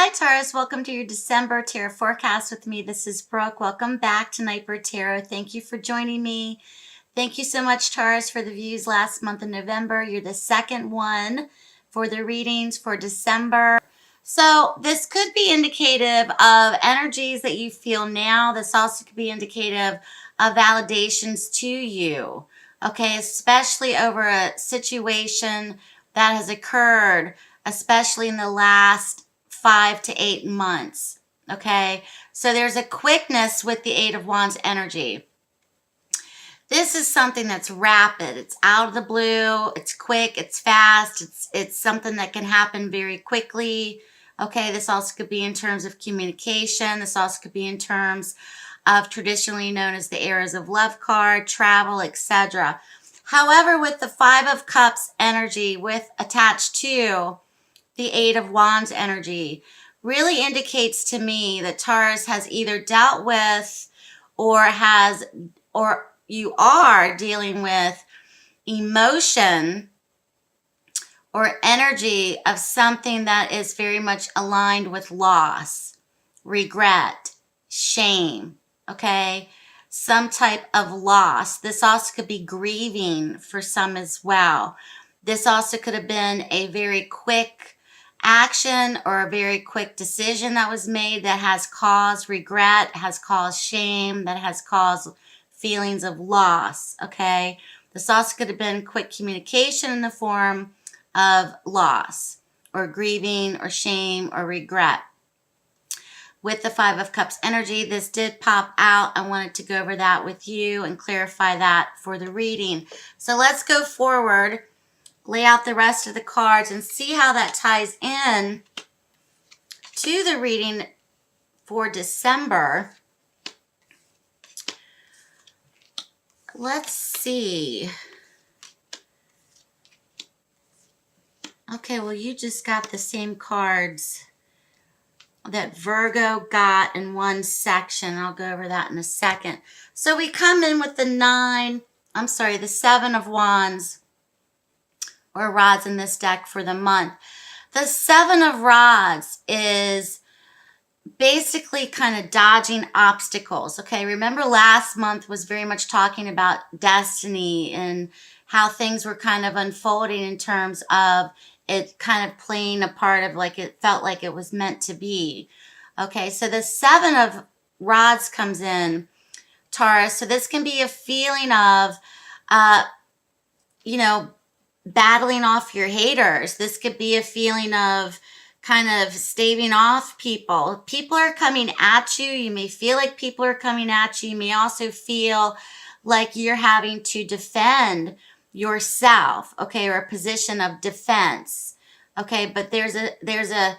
Hi Taurus, welcome to your December Tarot forecast with me. This is Brooke. Welcome back to Nightbird Tarot. Thank you for joining me. Thank you so much, Taurus, for the views last month in November. You're the second one for the readings for December. So this could be indicative of energies that you feel now. This also could be indicative of validations to you, okay, especially over a situation that has occurred, especially in the last 5 to 8 months, okay? So there's a quickness with the Eight of Wands energy. This is something that's rapid. It's out of the blue. It's quick. It's fast. It's something that can happen very quickly. Okay, this also could be in terms of communication. This also could be in terms of traditionally known as the Eras of Love card, travel, etc. However, with the Five of Cups energy with attached to the Eight of Wands energy, really indicates to me that Taurus has either dealt with or you are dealing with emotion or energy of something that is very much aligned with loss, regret, shame, okay? Some type of loss. This also could be grieving for some as well. This also could have been a very quick action or a very quick decision that was made that has caused regret, has caused shame, that has caused feelings of loss, okay? This also could have been quick communication in the form of loss or grieving or shame or regret. With the Five of Cups energy, this did pop out. I wanted to go over that with you and clarify that for the reading. So let's go forward, lay out the rest of the cards and see how that ties in to the reading for December. Let's see. Okay, well, you just got the same cards that Virgo got in one section. I'll go over that in a second. So we come in with the the Seven of Wands or rods in this deck for the month. The Seven of Rods is basically kind of dodging obstacles, okay? Remember last month was very much talking about destiny and how things were kind of unfolding in terms of it kind of playing a part of like it felt like it was meant to be. Okay, so the Seven of Rods comes in, Taurus. So this can be a feeling of, battling off your haters. This could be a feeling of kind of staving off people. People are coming at you. You may feel like people are coming at you. You may also feel like you're having to defend yourself, okay, or a position of defense, okay, but there's an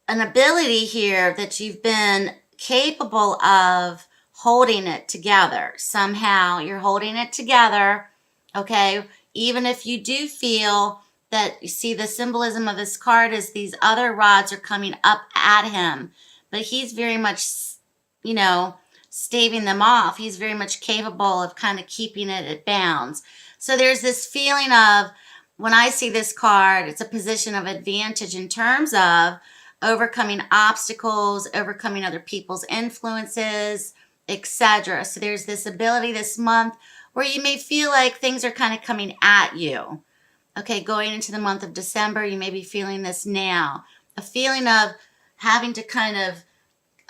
ability here that you've been capable of holding it together. Somehow you're holding it together, okay, even if you do feel that, you see the symbolism of this card is these other rods are coming up at him, but he's very much, staving them off. He's very much capable of kind of keeping it at bounds. So there's this feeling of, when I see this card, it's a position of advantage in terms of overcoming obstacles, overcoming other people's influences, etc. So there's this ability this month where you may feel like things are kind of coming at you. Okay, going into the month of December, you may be feeling this now. A feeling of having to kind of,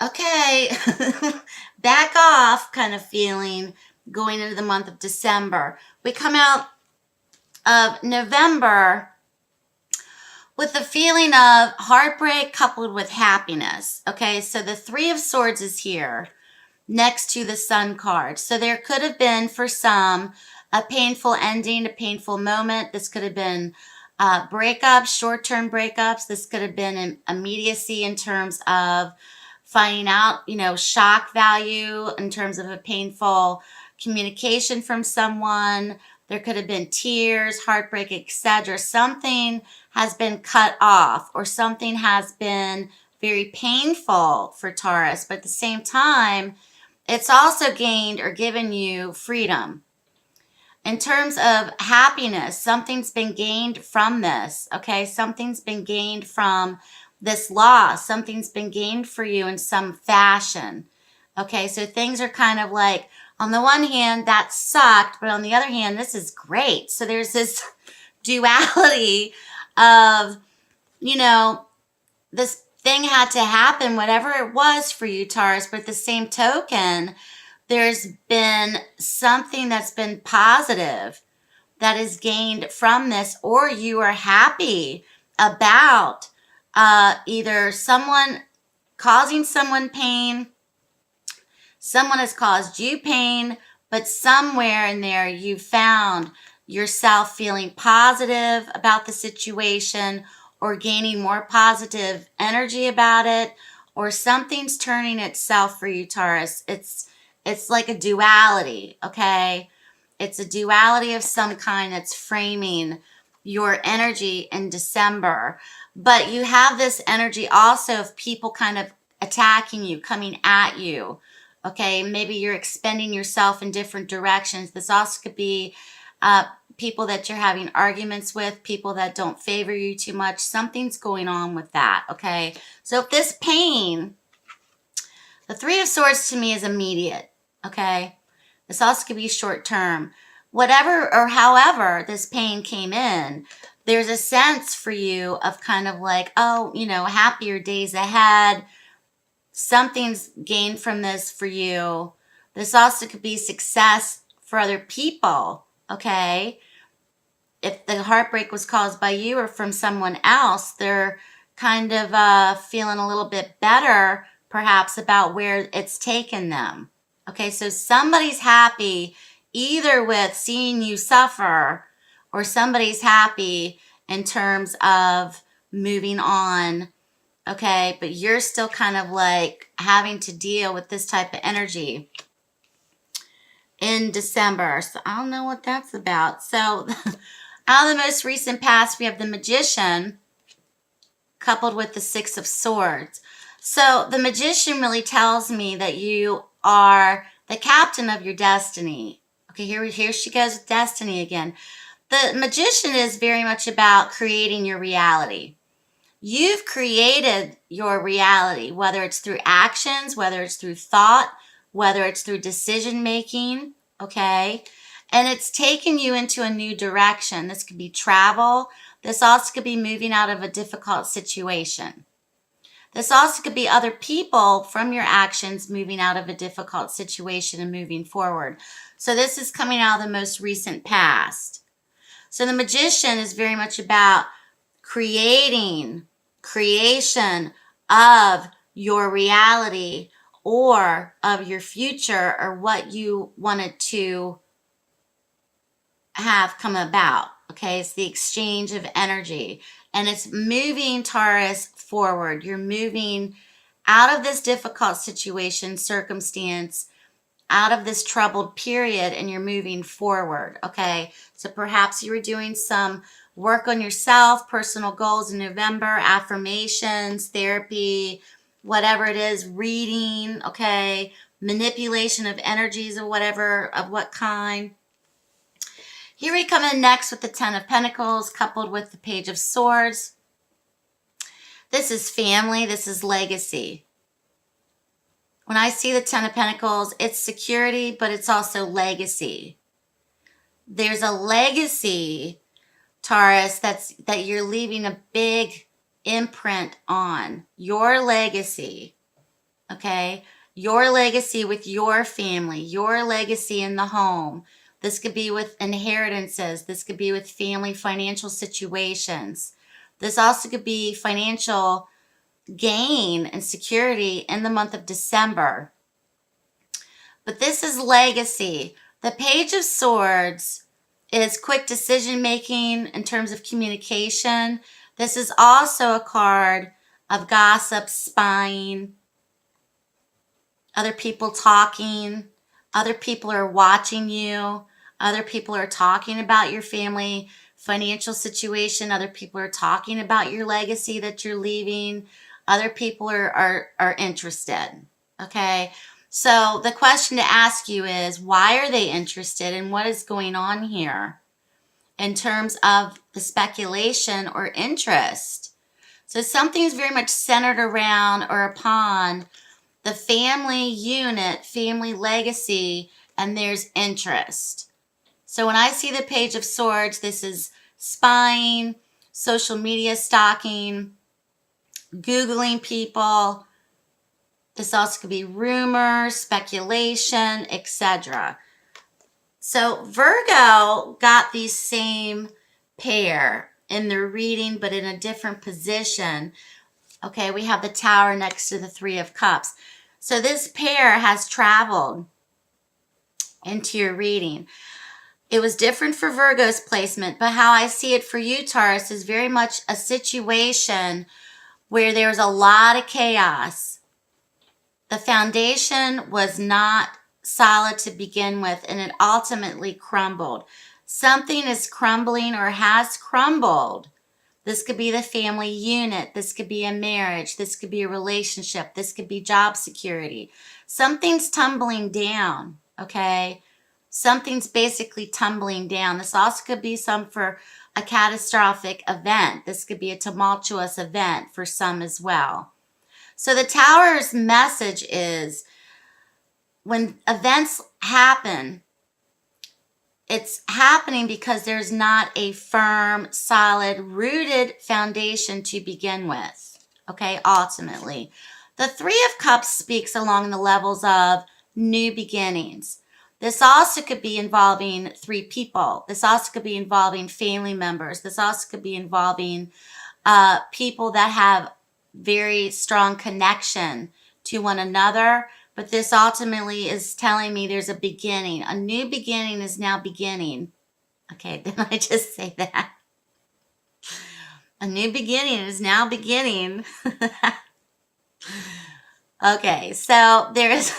okay, back off kind of feeling going into the month of December. We come out of November with the feeling of heartbreak coupled with happiness. Okay, so the Three of Swords is here next to the Sun card. So there could have been, for some, a painful ending, a painful moment. This could have been breakups, short-term breakups. This could have been an immediacy in terms of finding out, shock value in terms of a painful communication from someone. There could have been tears, heartbreak, etc. Something has been cut off or something has been very painful for Taurus, but at the same time, it's also gained or given you freedom. In terms of happiness, something's been gained from this, okay? Something's been gained from this loss. Something's been gained for you in some fashion. Okay, so things are kind of like, on the one hand, that sucked, but on the other hand, this is great. So there's this duality of, you know, this thing had to happen, whatever it was for you, Taurus, but at the same token, there's been something that's been positive that is gained from this, or you are happy about either someone causing someone pain, someone has caused you pain, but somewhere in there you found yourself feeling positive about the situation or gaining more positive energy about it, or something's turning itself for you, Taurus. It's like a duality, okay? It's a duality of some kind that's framing your energy in December. But you have this energy also of people kind of attacking you, coming at you. Okay, maybe you're expending yourself in different directions. This also could be people that you're having arguments with, people that don't favor you too much. Something's going on with that, okay? So if this pain, the Three of Swords to me is immediate, okay? This also could be short term. Whatever or however this pain came in, there's a sense for you of kind of like, oh, you know, happier days ahead. Something's gained from this for you. This also could be success for other people, okay? If the heartbreak was caused by you or from someone else, they're kind of feeling a little bit better, perhaps, about where it's taken them. Okay, so somebody's happy either with seeing you suffer, or somebody's happy in terms of moving on. Okay, but you're still kind of like having to deal with this type of energy in December. So I don't know what that's about. So out of the most recent past, we have the Magician coupled with the Six of Swords. So the Magician really tells me that you are the captain of your destiny. Okay, here she goes with destiny again. The Magician is very much about creating your reality. You've created your reality, whether it's through actions, whether it's through thought, whether it's through decision making, okay? And it's taken you into a new direction. This could be travel. This also could be moving out of a difficult situation. This also could be other people from your actions moving out of a difficult situation and moving forward. So this is coming out of the most recent past. So the Magician is very much about creation of your reality or of your future, or what you wanted to have come about. Okay, it's the exchange of energy, and it's moving, Taurus, forward. You're moving out of this difficult situation, circumstance, out of this troubled period, and you're moving forward. Okay, so perhaps you were doing some work on yourself, personal goals in November, affirmations, therapy, whatever it is, reading, okay, manipulation of energies of whatever, of what kind. Here we come in next with the Ten of Pentacles coupled with the Page of Swords. This is family, this is legacy. When I see the Ten of Pentacles, it's security, but it's also legacy. There's a legacy, Taurus, that you're leaving a big imprint on. Your legacy, okay? Your legacy with your family, your legacy in the home. This could be with inheritances. This could be with family financial situations. This also could be financial gain and security in the month of December. But this is legacy. The Page of Swords is quick decision making in terms of communication. This is also a card of gossip, spying, other people talking, other people are watching you, other people are talking about your family financial situation, other people are talking about your legacy that you're leaving, other people are interested, okay? So the question to ask you is, why are they interested and what is going on here in terms of the speculation or interest? So something is very much centered around or upon the family unit, family legacy, and there's interest. So when I see the Page of Swords, this is spying, social media stalking, Googling people. This also could be rumors, speculation, etc. So Virgo got these same pair in their reading, but in a different position. Okay, we have the Tower next to the Three of Cups. So this pair has traveled into your reading. It was different for Virgo's placement, but how I see it for you, Taurus, is very much a situation where there's a lot of chaos. The foundation was not solid to begin with, and it ultimately crumbled. Something is crumbling or has crumbled. This could be the family unit. This could be a marriage. This could be a relationship. This could be job security. Something's tumbling down, okay? Something's basically tumbling down. This also could be some for a catastrophic event. This could be a tumultuous event for some as well. So the Tower's message is when events happen, it's happening because there's not a firm, solid, rooted foundation to begin with, okay, ultimately. The Three of Cups speaks along the levels of new beginnings. This also could be involving three people. This also could be involving family members. This also could be involving people that have very strong connection to one another. But this ultimately is telling me there's a beginning. A new beginning is now beginning. Okay, didn't I just say that? A new beginning is now beginning. Okay, so there's...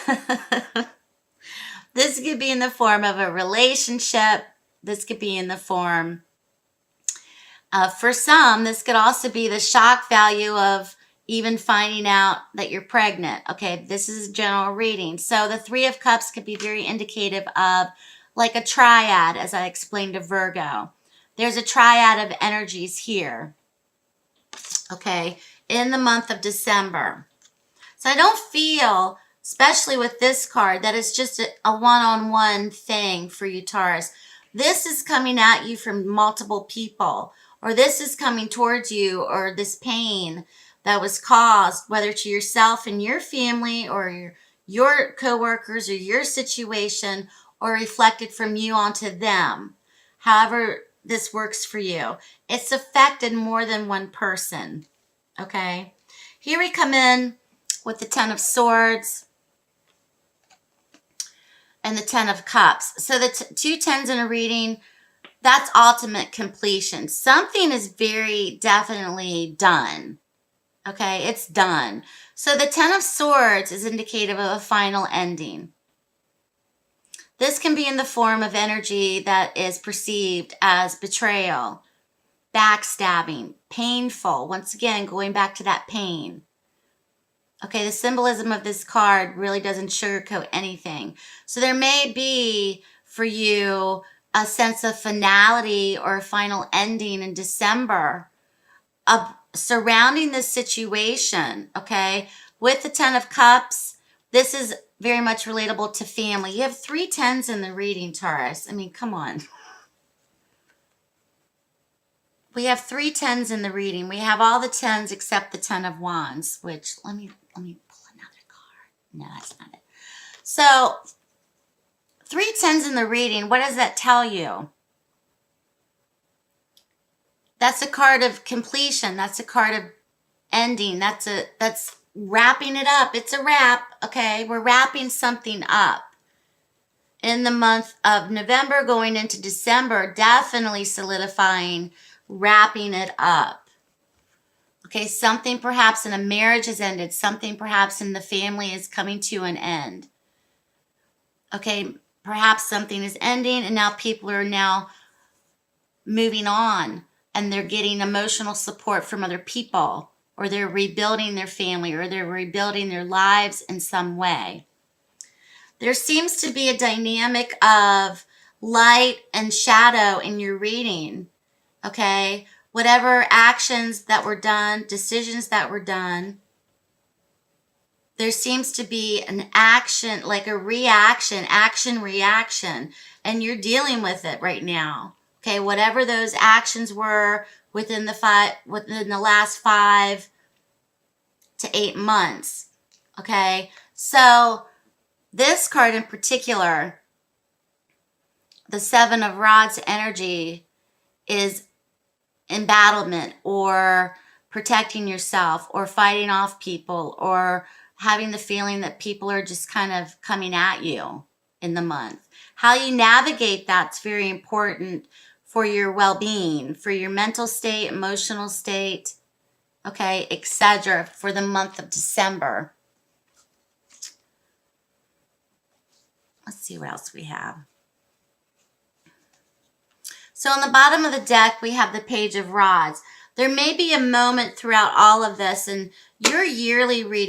This could be in the form of a relationship. This could be in the form of, for some, this could also be the shock value of even finding out that you're pregnant. Okay, this is a general reading. So the Three of Cups could be very indicative of like a triad, as I explained to Virgo. There's a triad of energies here, okay, in the month of December. So I don't feel, especially with this card, that it's just a one-on-one thing for you, Taurus. This is coming at you from multiple people, or this is coming towards you, or this pain that was caused, whether to yourself and your family, or your coworkers, or your situation, or reflected from you onto them. However this works for you. It's affected more than one person, okay? Here we come in with the Ten of Swords and the Ten of Cups. So the two tens in a reading, that's ultimate completion. Something is very definitely done. Okay, it's done. So the Ten of Swords is indicative of a final ending. This can be in the form of energy that is perceived as betrayal, backstabbing, painful. Once again, going back to that pain. Okay, the symbolism of this card really doesn't sugarcoat anything. So there may be for you a sense of finality or a final ending in December of surrounding this situation, okay? With the Ten of Cups, this is very much relatable to family. You have 3 tens in the reading, Taurus. I mean, come on. We have 3 tens in the reading. We have all the tens except the Ten of Wands, which let me pull another card. No, that's not it. So 3 tens in the reading, what does that tell you? That's a card of completion. That's a card of ending. That's wrapping it up. It's a wrap, okay? We're wrapping something up. In the month of November going into December, definitely solidifying, wrapping it up. Okay, something perhaps in a marriage has ended. Something perhaps in the family is coming to an end. Okay, perhaps something is ending and now people are now moving on and they're getting emotional support from other people, or they're rebuilding their family, or they're rebuilding their lives in some way. There seems to be a dynamic of light and shadow in your reading, okay? whatever actions that were done, decisions that were done, there seems to be an action, like a reaction, action, reaction, and you're dealing with it right now. Okay, whatever those actions were within the last 5 to 8 months. Okay, so this card in particular, the Seven of Rods energy, is embattlement or protecting yourself or fighting off people or having the feeling that people are just kind of coming at you in the month. How you navigate that's very important for your well-being, for your mental state, emotional state, okay, etc. for the month of December. Let's see what else we have. So on the bottom of the deck, we have the Page of Rods. There may be a moment throughout all of this, and your yearly reading